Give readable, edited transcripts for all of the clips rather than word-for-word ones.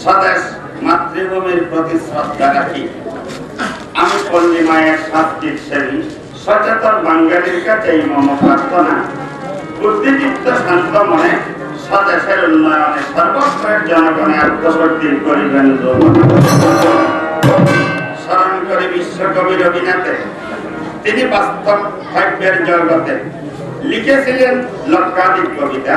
স্বদেশ মাতৃভূমির প্রতি শ্রদ্ধা রাখি। আমি পল্লী মায়ের শাস্তির সেবী সচেতন বাঙালির কাছে এই মম প্রার্থনা, বুদ্ধিদীপ্ত শান্ত মনে স্বদেশের উন্নয়নে সর্বস্তরের জনগণের আত্মশক্তি করিবেন। স্মরণ করে বিশ্বকবি রবীন্দ্রনাথে, তিনি বাস্তব ভাগ্যের জগতে লিখেছিলেন লক্ষাধিক কবিতা,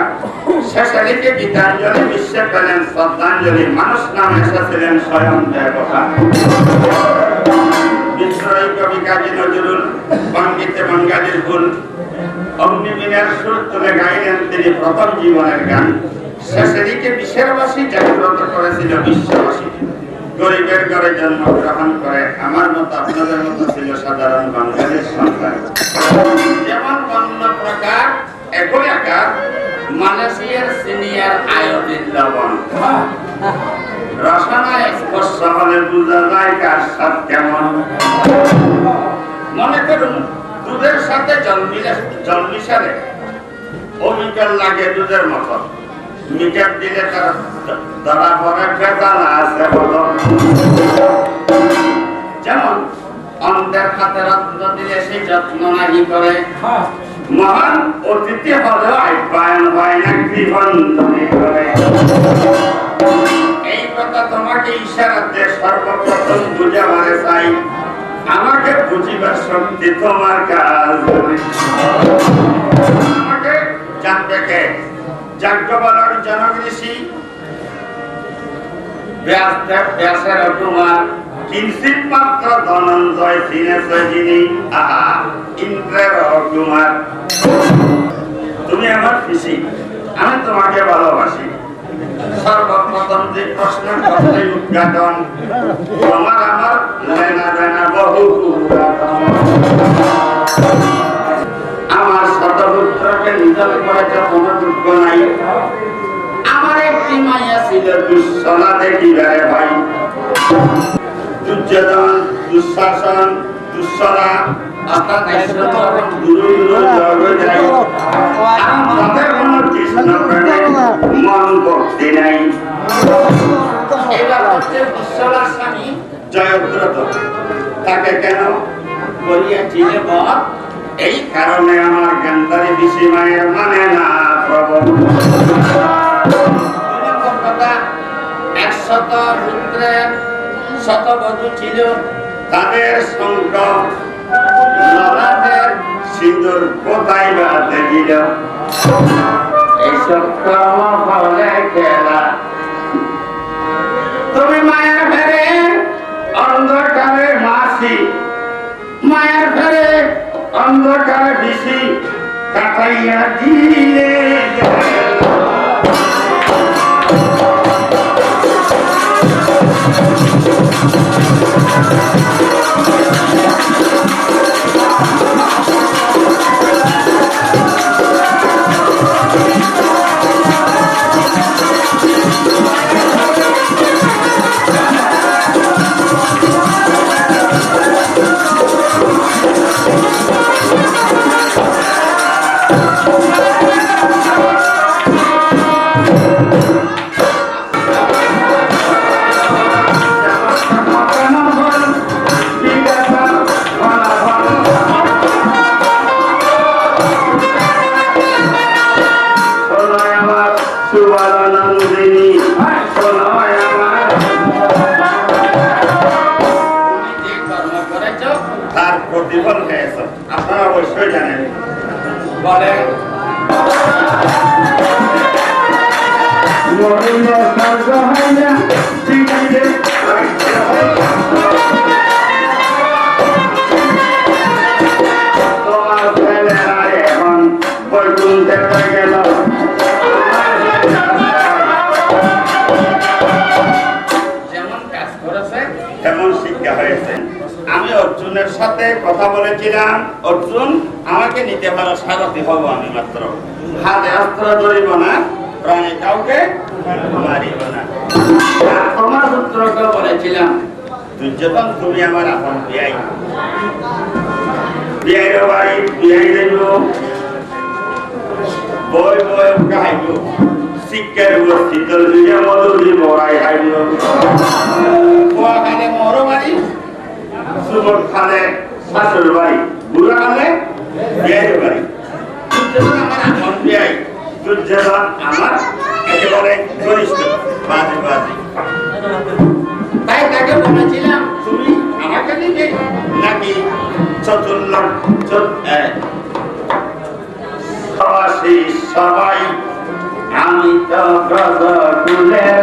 শেষে লিখে গীতাঞ্জলি, বিশ্বে পেলেন শ্রদ্ধাঞ্জলি, মানুষ নামে এসেছিলেন স্বয়ং দেবতা। বিদ্রোহী কবি কাজী নজরুল বঙ্গীতে বাঙালির ভুল অগ্নিবীণের সুর তুলে গাইলেন তিনি প্রথম জীবনের গান। শেষে লিখে বিশ্বেরবাসী জাগ্রত করেছিল বিশ্ববাসী। গরিবের ঘরে জন্মগ্রহণ করে আমার মতো আপনাদের মতো ছিল সাধারণ বাঙালির সন্তান। যেমন বন্য প্রকার একই আকার, মালয়েশিয়ার সিনিয়র আয়োডিন লবণ। রসনায় স্পর্শ হলে বুঝা যায় কার স্বাদ কেমন। মনে করুন দুধের সাথে জল মিশালে অমিকার লাগে দুধের মতো, মিটার দিলে তার ধরা পড়ে ভেজাল আছে বলো। যেমন অন্ধের হাতে রত্ন দিলে সে যত্ন নাহি করে, মহান অতিথি হলেও আপ্যায়ন হয় না গৃহন্ধনী করে। এই কথা তোমাকে ইশারাতে সর্বপ্রথম বুঝাবারে চাই, আমাকে বুঝিবার শক্তি তোমার কাজ। আমাকে জানবে কে? যাজ্ঞবল্ক্যের জনক ঋষি ব্যাসের কুমার, কিঞ্চিত মাত্র ধনঞ্জয় চিনেছে যিনি, আহা ইন্দ্রের কুমার। তুমি আমার পিসি, আমি তোমাকে ভালোবাসি। সর্বপ্রথম যে প্রশ্ন করতে উদ্ঘাটন, তোমার আমার লেনা দেনা বহু পুরাতন। আমার শতপুত্রকে নিধন করেছে কোনো দুঃখ নাই, আমার একটি মাইয়া ছিল দুঃসলা দেখিবারে ভাই। দুর্যোধন, দুঃশাসন, দুঃসলা অর্থাৎ গুরু গুরু জগৎ যায়, তাদের কোনো কৃষ্ণ প্রেমে মন ভক্তি নাই। এবার হচ্ছে দুঃসলার স্বামী জয়দ্রথ, তাকে কেন করিয়াছিলে বধ? এই কারণে আমার গান্ধারী ঋষি মায়ের মানে না প্রভু। 100 রুদ্রের শতবধূ ছিল, তাদের শঙ্খ ললাটের সিঁদুর কোথায় বা দেখিল। এইসব কর্ম ফলে খেলা, তুমি মায়ের ফেরে অন্ধকারে মাসি, মায়ের ফেরে অন্ধকারে বিশি কাটাইয়া দিলে। তার প্রতিফল হয়েছে আপনারা অবশ্যই জানেন। বলে তোমার ছেলেরা এখন বৈকুণ্ঠে গেল, যেমন কাজ করেছে তেমন শিক্ষা হয়েছে। আমি অর্জুনের সাথে কথা বলেছিলাম, অর্জুন আমাকে নিতে পারো, সারথি হব আমি মাত্র, হাতে অস্ত্র ধরিব না, প্রাণে কাউকে মারিব না। তোমার পুত্রকে বলেছিলাম, দুর্যোধন তুমি আমার আপন বিয়াই, বিয়াইর বাড়ি বিয়াই দেব, বই বই খাইব, শিক্ষার শীতল দিয়ে মধুরি বড়াই খাইব। বুয়া খালে মরো বাড়ি, যুবক খালে শাশুর বাড়ি, বুড়া খালে বিয়ের বাড়ি। দুর্যোধন আমার আপন বিয়াই, দুর্যোধন আমার একেবারে ঘনিষ্ঠ বাজি বাজি। তাই তাকে বলেছিলাম তুমি আমাকে নিবে নাকি চতুর্লভ সবাসী সবাই, আমি তো ব্রজ কুলের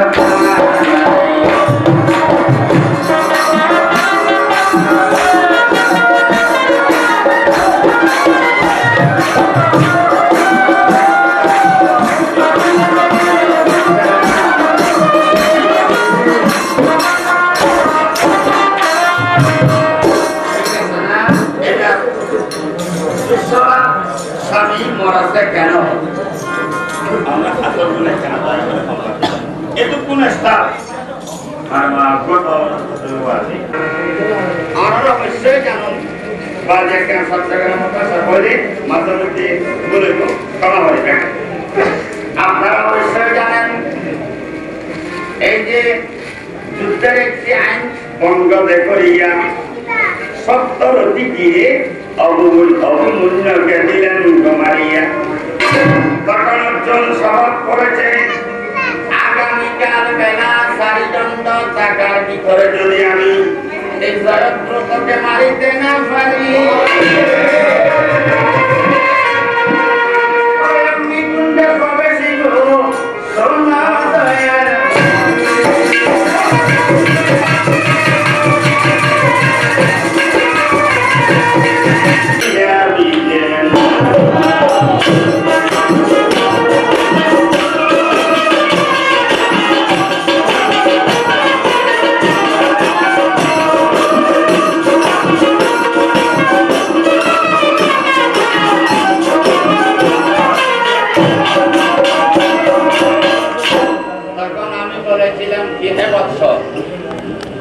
স্বামী মরাছে কেন? আমরা হাতর গুলে কেন এটুকুন স্থান আমরা অবশ্যই জানুন বাজে কেন সব জায়গার মতো সকলে মাধ্যমে বলে ক্ষমা হয়ে আপনারা অবশ্যই জানেন এই যে যুদ্ধের একটি আইন ভঙ্গ করিয়া 70টি গিয়ে অবমূল্যকে দিলেন মারিয়া। তখন অর্জুন শপথ করেছে আগামীকাল বেলা 4 দণ্ড টাকার ভিতরে যদি আমি এই জয়দ্রথকে মারিতে না পারি অগ্নিকুণ্ডে প্রবেশিব সোনা দয়ার।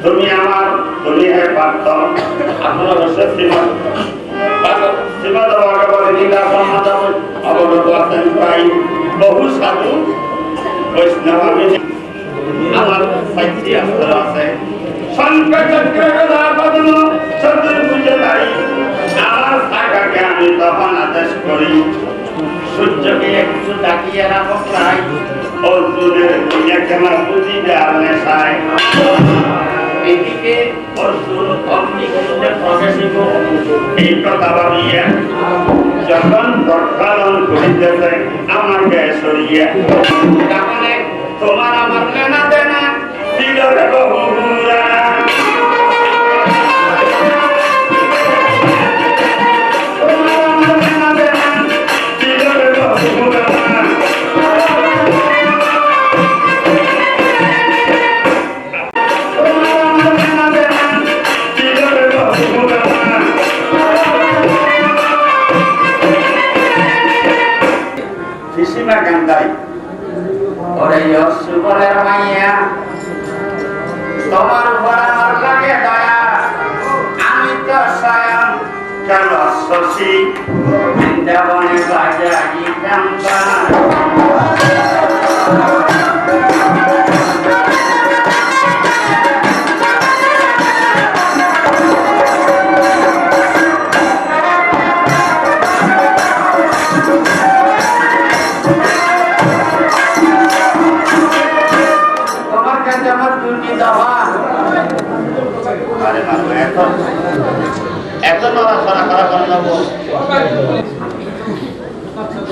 তুমি আমার তুমি হে পার্থ আপনার অবশ্যই শ্রীমদ ভগবত গীতা সমাজ অবগত আছেন প্রায় বহু সাধু বৈষ্ণব আমার সাহিত্য আসর আছে আমার শাখাকে আমি তখন আদেশ করি সূর্যকে একটু ডাকিয়ে রাখো প্রায় অর্জুনের আমার বুঝিবে আর নেশায়। এদিকে অর্জুন অগ্নিকুণ্ডে প্রবেশিব এই কথা ভাবিয়া যখন প্রক্ষালন করিতেছে আমাকে সরিয়া তাহলে তোমার আমার লেনা দেনা দিল রে বহুরা তোমার উপর আমার লাগে দয়া আমি তো স্বয়ং চল শশী বৃন্দাবনে বাজাই কাম্পা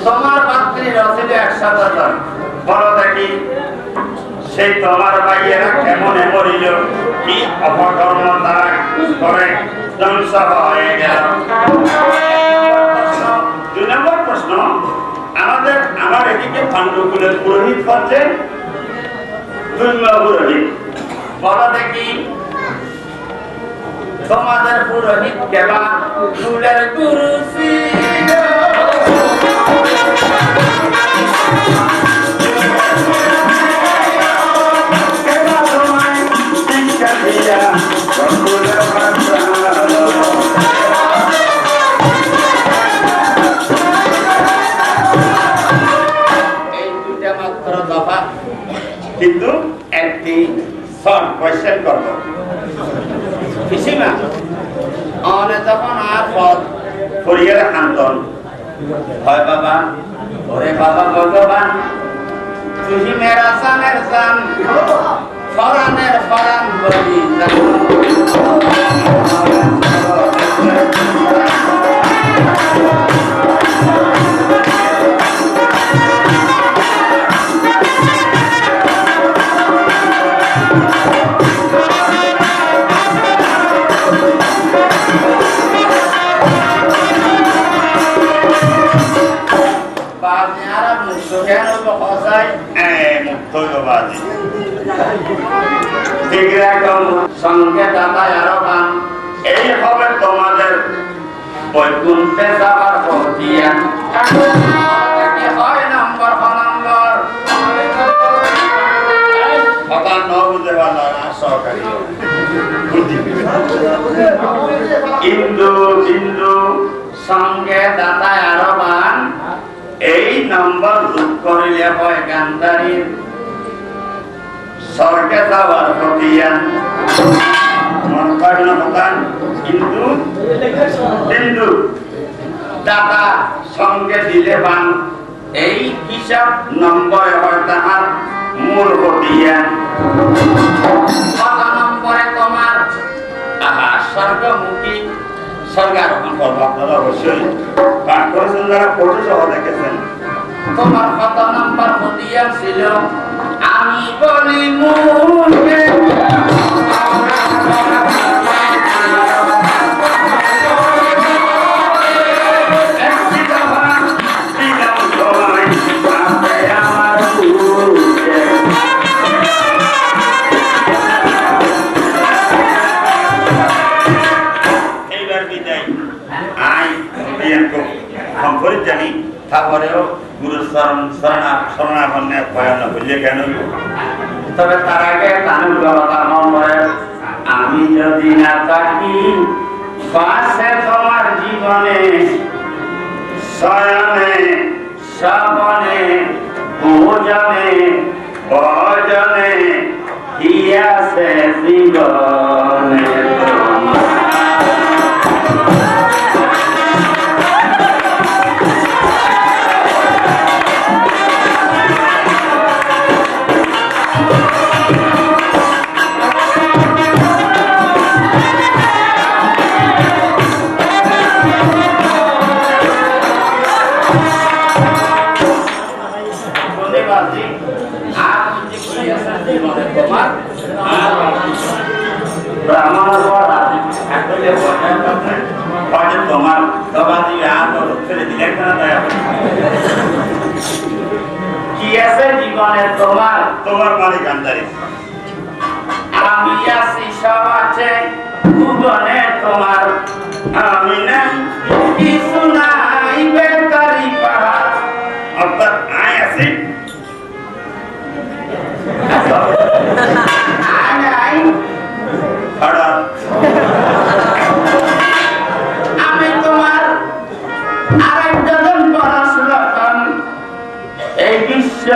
তোমার পাত্রী রসিদ 100 জন বলো দেখি সেই তোমার ভাইয়েরা কেমনে মরিল কি অপকর্ম তারা করে ধ্বংস হয়ে গেল। 2 নম্বর প্রশ্ন আমার এদিকে পাণ্ডুকুলের পুরোহিত হচ্ছে পুরোহিত বলো দেখি তোমাদের পুরোহিত কেবা কুলের গুরু ছিল এই 2টা মাত্র দফা কিন্তু একটি সব কোয়েশ্চেন করবো পিসিমা অনে তখন আর পথ পরিয়ার খান্তন হয় বাবা ওরে বাবা ভগবান তুই মেরা জানের জান ফরানের ফরান বলি সঙ্গে দাদায় আরো গান এই হবে তোমাদের বৈকুণ্ঠে যাবার পথিয়া হয় নম্বর নম্বর কথা ন বুঝতে পারলাম না সহকারী কিন্তু কিন্তু সঙ্গে দাদায় আরো গান এই নম্বর যোগ করিলে হয় গান্ধারীর স্বর্গে যাওয়ার পথিয়া মন পায় না কথা কিন্তু কিন্তু দাদা সঙ্গে দিলে বান এই হিসাব নম্বরে হয় তাহার মূল পথিয়া কত নম্বরে তোমার স্বর্গমুখী স্বর্গারোহণ করবো আপনারা অবশ্যই পাঠ করেছেন যারা ফটো সহ দেখেছেন তোমার কত নম্বর পথিয়া ছিল আমি বলি মুখে জানি তারপরেও গুরু শরণাপন্নের ভয়ান হইলে কেন তবে তার আগে আমি যদি না থাকি পাশে তোমার জীবনে শয়নে সবনে ভোজনে ভজনে হিয়াছে জীবনে তোমার কি আছে জীবনে তোমার তোমার মানে গান্ধারী আমি আছি সব আছে ভুবনে তোমার আমি নাই কিছু নাই বেকারি পাহাড় অর্থাৎ আয় আছি আমি তোমার আরেকজন পড়াশোনা এই বিশ্ব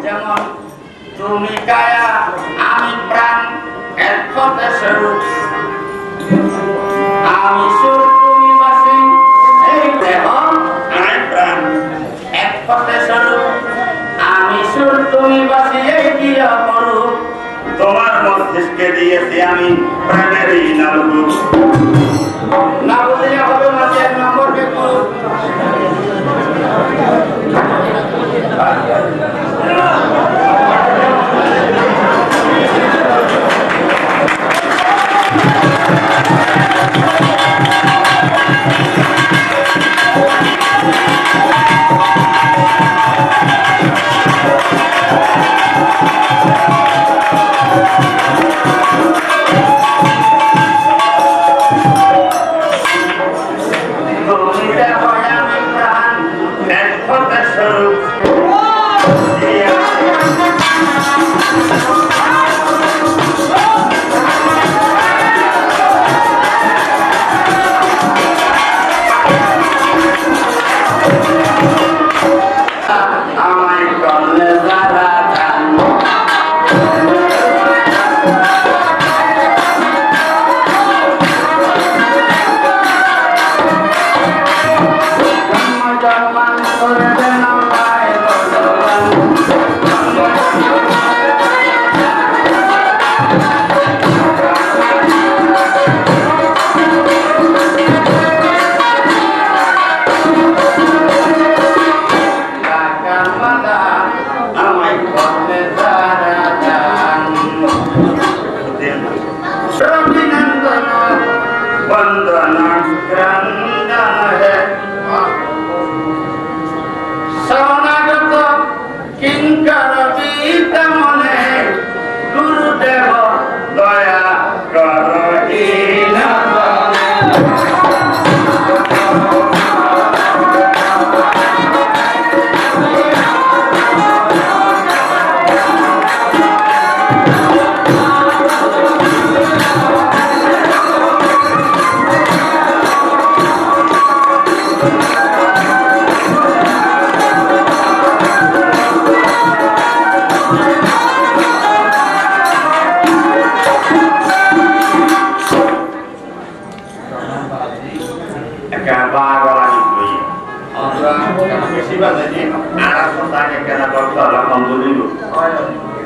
যেমন তুমি কায়া আমি প্রাণ এক পথে স্বরূপ আমি সুর তুমি বাসি এই দেহ আমি প্রাণ এক পথে স্বরূপ আমি সুর তুমি বাসি এই কি অপরূপ তোমার মস্তিষ্কে দিয়েছি আমি প্রাণেরই নলরূপ না বুঝলে হবে মাঝে এক নম্বর দেখো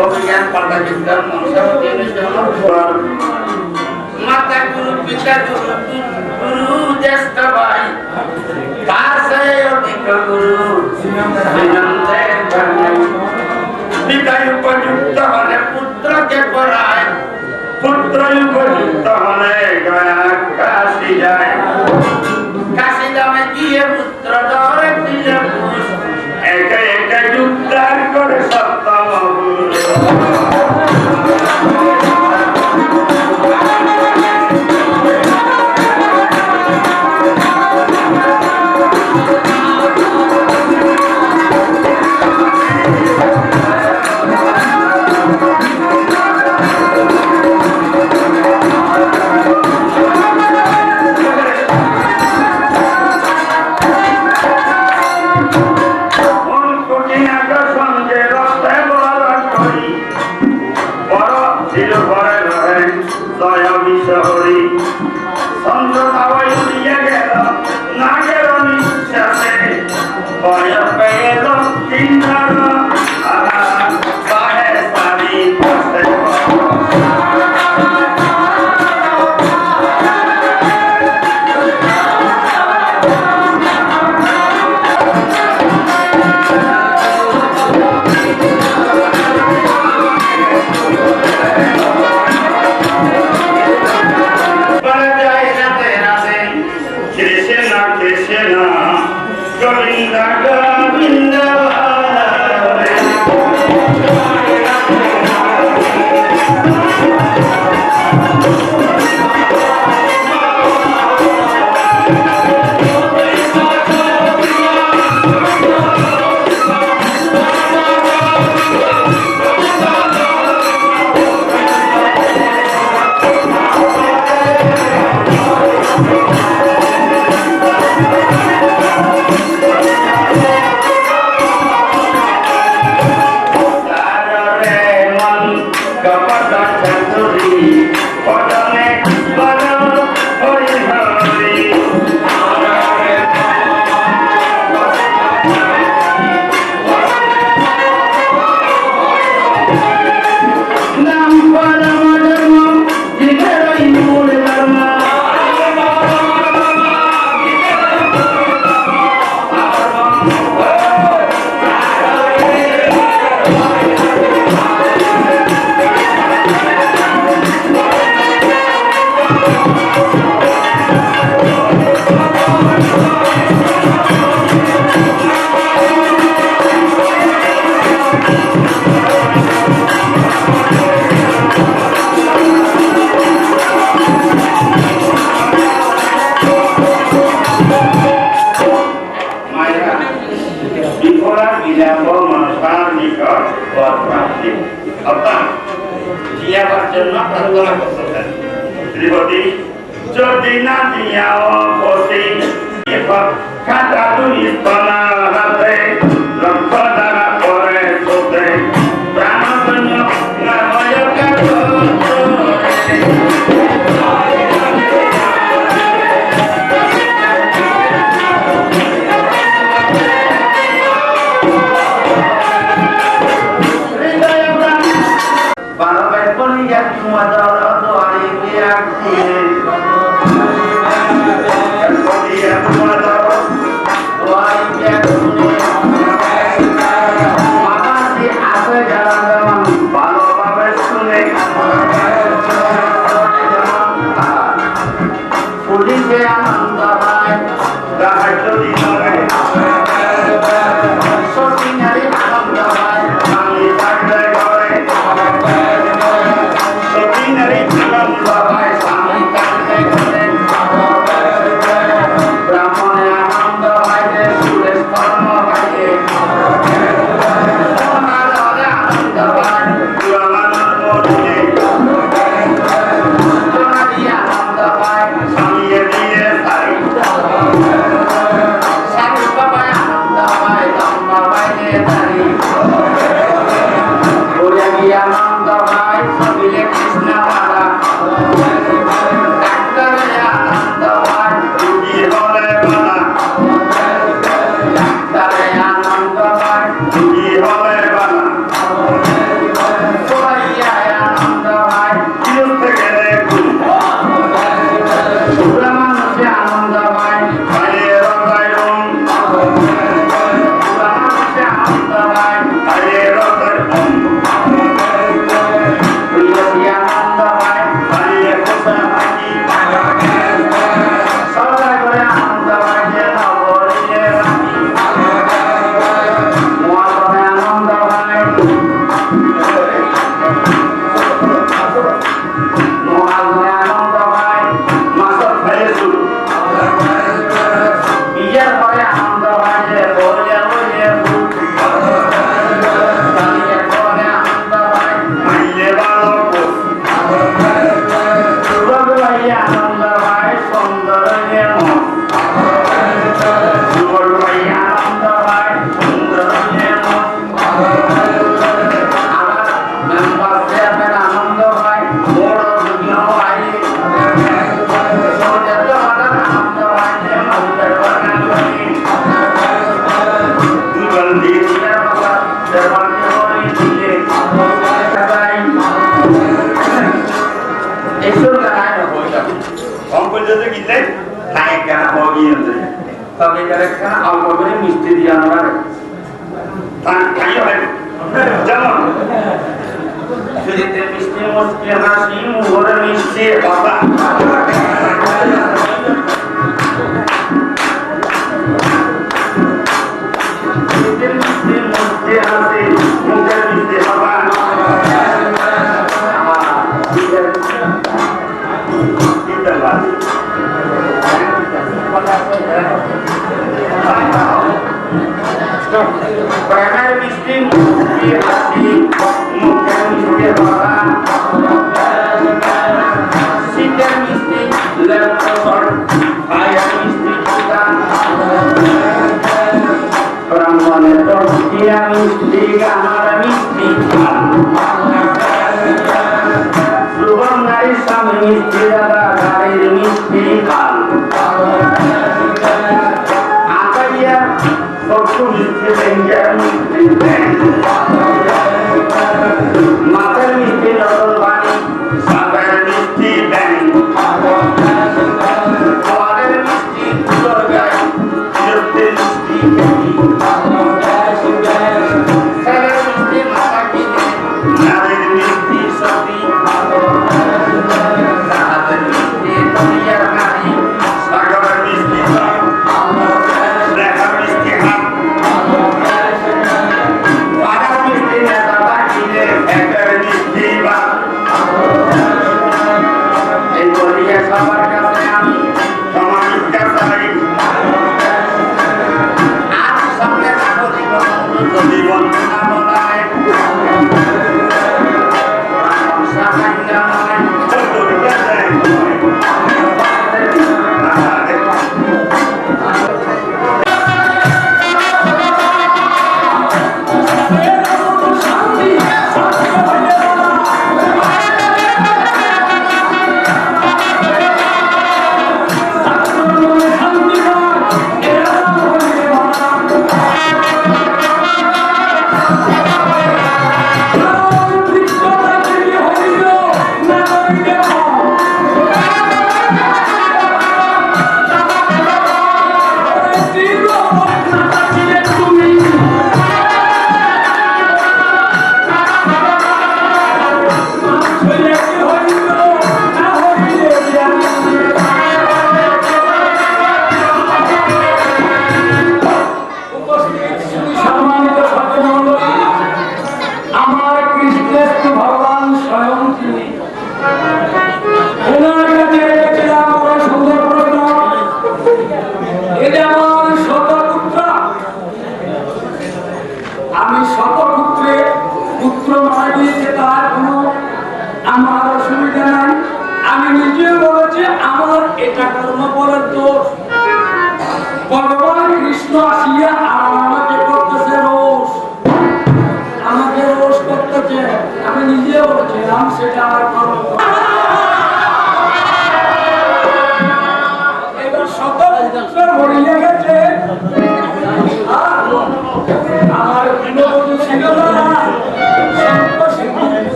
অভিজ্ঞান পাল্টা বিদ্যার মাতা গুরু পিতা গুরু গুরু জ্যেষ্ঠ ভাই তার সে অধিক গুরু পিতায় উপযুক্ত হলে পুত্রকে পড়ায় পুত্র উপযুক্ত হলে গয়া কাশি যায় কাশি দামে গিয়ে পুত্র ধরে দিলে একে একে উদ্ধার করে সপ্তম যদি না দিয়াও বসে খাতা দুই স্তনা হাতে লক্ষ দ্বারা পরে সোতে প্রাণ সৈন্য ব্রাহ্মণ অঙ্কুল যদি গিলে তাই কেন হবি তবে এটার একটা অল্প করে মিষ্টি দিয়ে আমরা তাই হয় যেমন শরীরে মিষ্টি মুষ্টি হাসি মুহরে মিষ্টি কথা মিষ্টি মুষ্টি হাসি মুখের মিষ্টি কথা প্রাণের মিষ্টি মুষ্টি হাসি মুখের মিষ্টি কথা শীতের মিষ্টি লেমন ভাইয়ের মিষ্টি কথা ব্রাহ্মণের তো মিষ্টি আমার মিষ্টি সুগন্ধারী স্বামী মিষ্টি দাদা গাড়ির মিষ্টি খাল আকাইয়া সবটু মিষ্টি ব্যাংকের মিষ্টি ব্যাংক মাথার মিষ্টি নতুন বাণী সাগরের মিষ্টি ব্যাংক খাবারের মিষ্টি ফুলের গায়ে চিরতের মিষ্টি ছেলের মিষ্টি মাথা কিনে নারীর মিষ্টি সতী সাহাবের মিষ্টি দুনিয়ার নারী সাগরের মিষ্টি লেখার মিষ্টি হাত পাড়ার মিষ্টি নেতা বাকিলে একের মিষ্টি বা এই বলিয়া সবার কাছে আমি সমানিকা চাই আর সামনে থাকো জীবন না বলায় সামান্য নয় চতুর্থ দেয়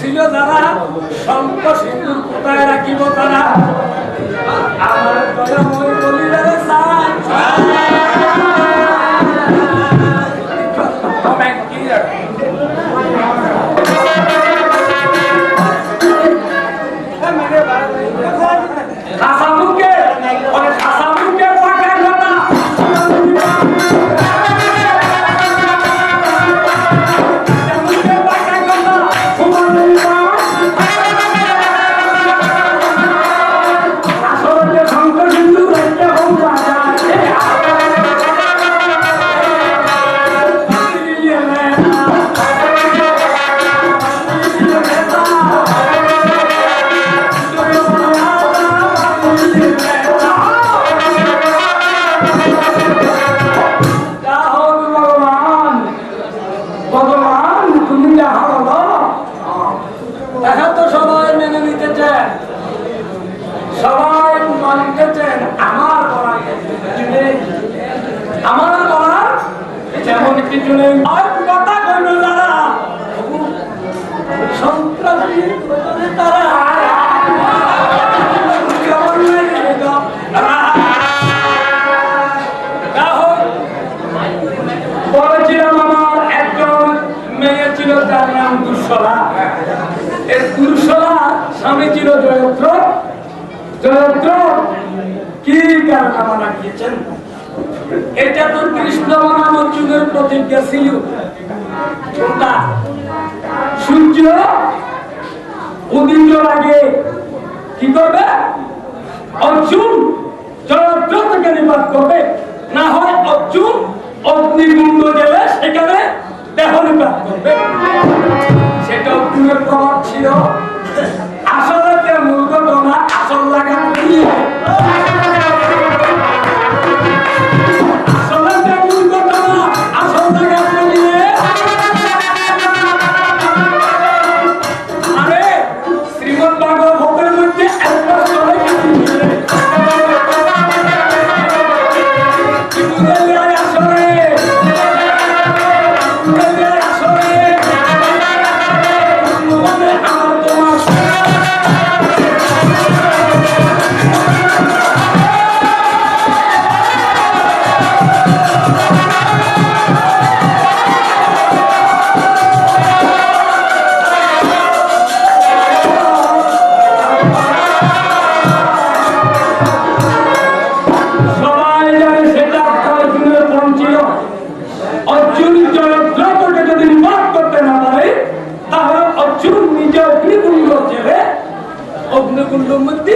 ছিল যারা শঙ্খ সিন্দুর কোথায় রাখিব তারা আমার দয়াময় বলিলে বলেছিলাম আমার একজন মেয়ে ছিল, তার নাম দুঃশলা। এই দুঃশলা স্বামী ছিল জয়দ্র। জয়দ্র কি কারণে রাখিয়েছেন? এটা তো কৃষ্ণ বনাম অর্জুনের প্রতিজ্ঞা ছিল। সূর্য উদিতের আগে কি করবে? অর্জুন জয়দ্র থেকে নিপাত করবে, না হয় অর্জুন অগ্নিকুণ্ড গেলে সেখানে দেহ নিপাত করবে। সেটা অর্জুনের প্রভাব ছিল। আসলে যে মূল ঘটনা, আসল লাগা অগ্নিকুণ্ডের মধ্যে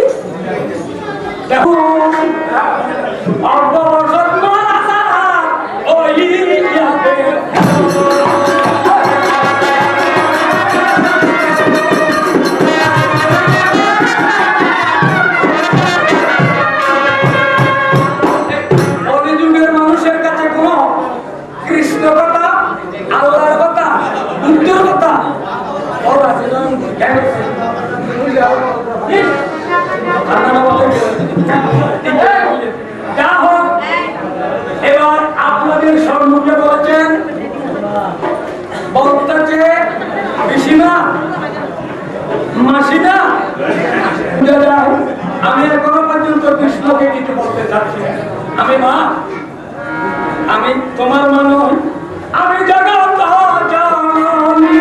যুগের মানুষের কাছে কোন কৃষ্ণ কথা, আল্লাহর কথা, বুদ্ধের কথা এবার আপনাদের সম্মুখে বলেছেন বলতেছে পিসিমা মাসিনা। আমি এখনো পর্যন্ত কৃষ্ণকে কিছু বলতে চাচ্ছি। আমি মা, আমি তোমার মানুষ, আমি জগৎ জননী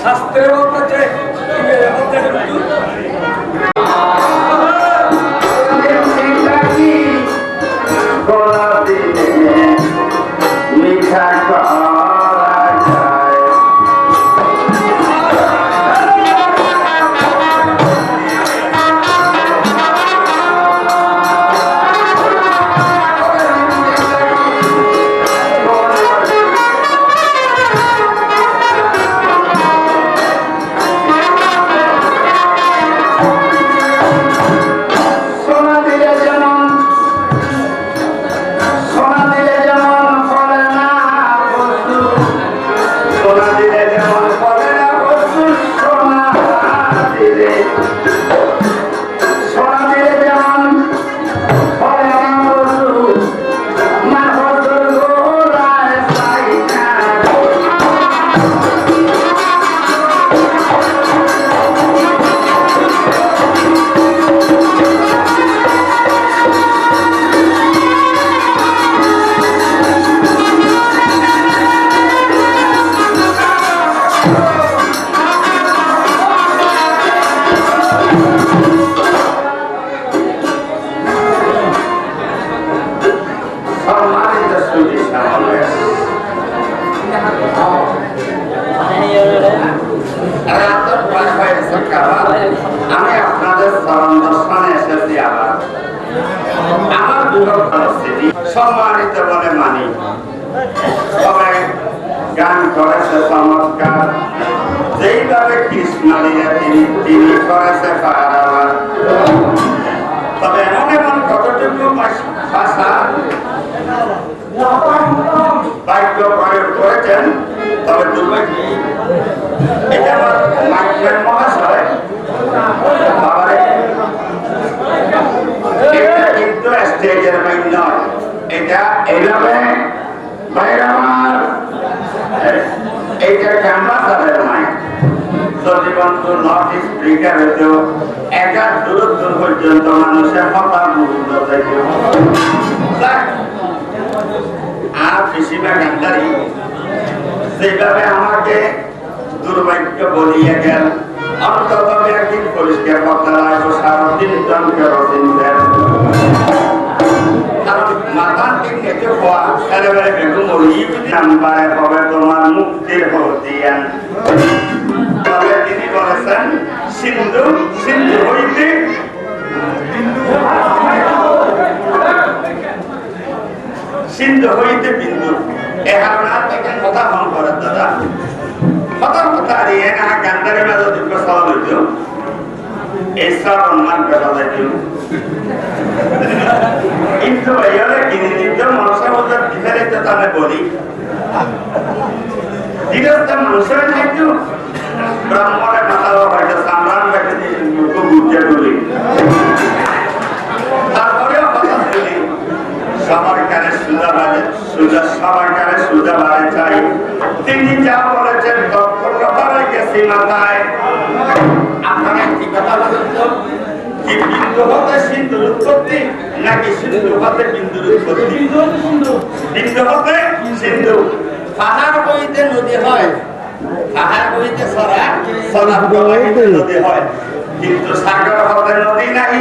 শাস্ত্রের বলতেছে Thank you. সম্মানিত বলে মানি। তবে গান করেছে চমৎকার, যেইভাবে কৃষ্ণ লীলা তিনি করেছে পারাবার। তবে এমন কতটুকু ভাষা বাক্য প্রয়োগ করেছেন, তবে দুর্ভাগ্য এটা আমার মাইকেল মহাশয় বাবারে, এটা কিন্তু স্টেজের মাইক নয়, এটা এইভাবে বাইরে আমার এইটা ক্যাম্পাসের মাইক। যদি বন্ধু নর্থ ইস্ট স্পিকার হইতেও একার দূর পর্যন্ত মানুষের কথা বুঝতে চাইত। আর বেশিরভাগ গান্ধারী সেইভাবে আমাকে দুর্ভাগ্য বলিয়ে গেল, অন্তত একদিন পরিষ্কার করতে লাগবো 3.5 টন কেরোসিন তেল। কারণ মাথার দিক থেকে হওয়া ছেলেবেলে বেগম নাম্বারে হবে তোমার মুক্তির হতিয়ান। তবে তিনি বলেছেন সিন্ধু সিন্ধু হইতে সিন্ধু হইতে বিন্দু। এ হারণা থেকে কথা ফোন করে দাদা কথা কথা দিয়ে না গান্ধারের মাঝে দুঃখ সওয়াল হইত এই সব অন্যান্য বেলা যাইত। কিন্তু ভাইয়ারে কিনে দিতে মানুষের মধ্যে বিফেরিত তাহলে বলি দিগস্ত মানুষের থাকতো ব্রাহ্মণের মাথা হয়তো সামরান বেঁচে দিয়ে বুঝতে বলি। তারপরেও কথা বলি সবার কানে সুজা বাজে, সবার কানে সুজা বাজে চাই। তিনি যা বলেছেন তৎপরতা গেছি মাথায়। আপনারা কি কথা বলেন তো, কি বিন্দু হতে সিন্ধুর উৎপত্তি নাকি সিন্ধু হতে বিন্দুর উৎপত্তি? বিন্দু হতে সিন্ধু। পাহাড় বইতে নদী হয়, পাহাড় বইতে সরা, সরা প্রবাহিত নদী হয়, কিন্তু সাগর হতে নদী নাই।